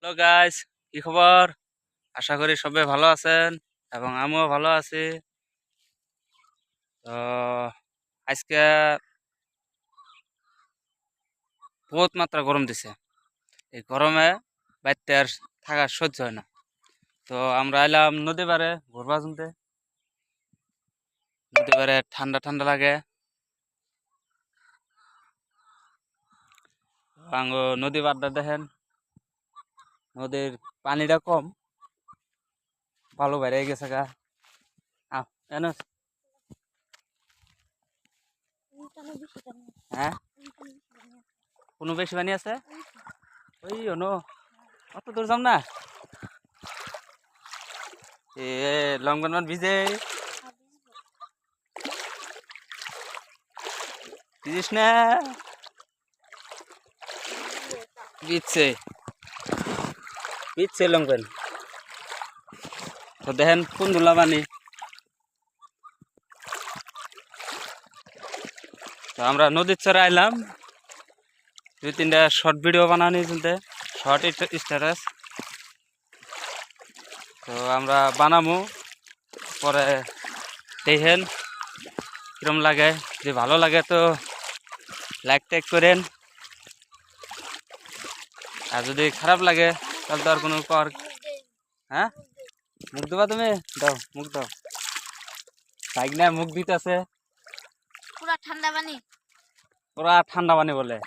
Hello guys, কি খবর? আশা করি সবাই ভালো আছেন এবং আমিও ভালো আছি। তো আজকে বহুত মাত্রা গরম দিছে। এই গরমে বাইরে আর থাকা সহ্য হয় না। তো আমরা এলাম নদী পাড়ে ঘুরবা শুনতে। নদী পাড়ে ঠান্ডা ঠান্ডা লাগে। আঙ্গো নদী পাড়টা দেখেন, নদীর পানিটা কম, ভালো বেড়ে গেছে গা। আহ, এনো হ্যাঁ, কোনো বেশি পানি আছে? ওই অনো অত দূর যাম না। এ লঙ্গন ভিজে ভিজিস না, ভিজছে ভিজছে লঙ্গন। তো দেখেন কোন ধুলা পানি। তো আমরা নদীর চরে আইলাম, 2-3টা শর্ট ভিডিও বানানি চলতে, শর্ট স্ট্যাটাস। তো আমরা বানামু, পরে দেখেন কিরম লাগে। যদি ভালো লাগে তো লাইক টাইক করেন, আর যদি খারাপ লাগে তাহলে তো আর কোনো কর। হ্যাঁ, মুখ দেবা তুমি? দাও মুখ দাও। বাইক না মুখ দিতেছে পুরা ঠান্ডা পানি। ওরা ঠান্ডা পানি বলে।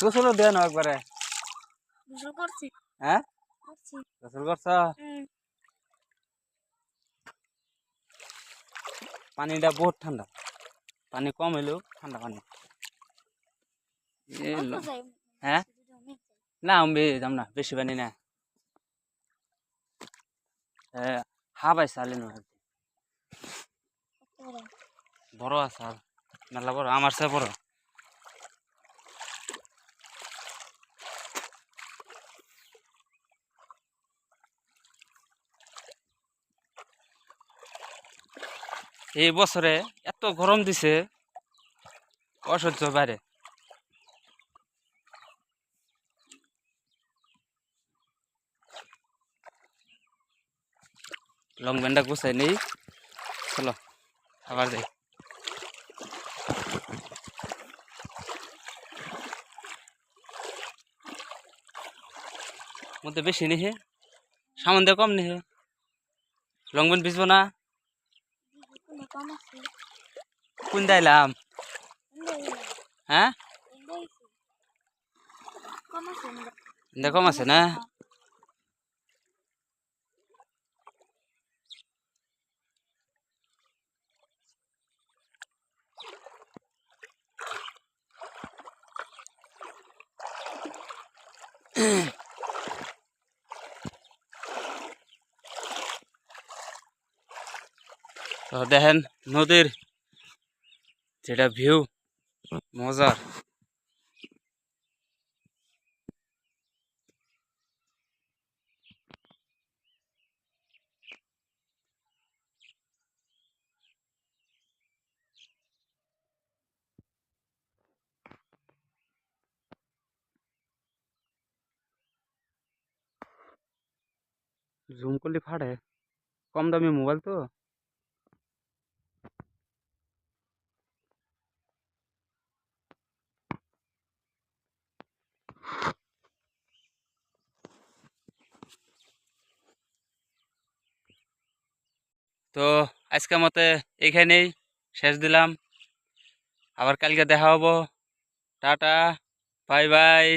গোসল দেয় না একবারে? গোসল করছি। হ্যাঁ, করছি। গোসল করছ? পানিটা বহুত ঠান্ডা, পানি কম হইলেও ঠান্ডা পানি। হ্যাঁ, না আমি যাম না, বেশি পানি না। হা পাই চালিন বড় আছে, আর মেলা বড়, আমার সে বড়। এই বছরে এত গরম দিছে অসহ্য বাইরে। লং প্যান্টটা গুছাই নেই, চলো আবার যাই। মধ্যে বেশি নিহে, সামান দিয়ে কম নিহে। লং প্যান্ট ভিজবো না? কোন দাইলাম? হ্যাঁ, কম আছে না? তো দেখেন নদীর যেটা ভিউ মজার। জুম করলে ফাড়ে, কম দামি মোবাইল তো। তো আজকের মতে এইখানেই শেষ দিলাম, আবার কালকে দেখা হবো। Tata, bye bye.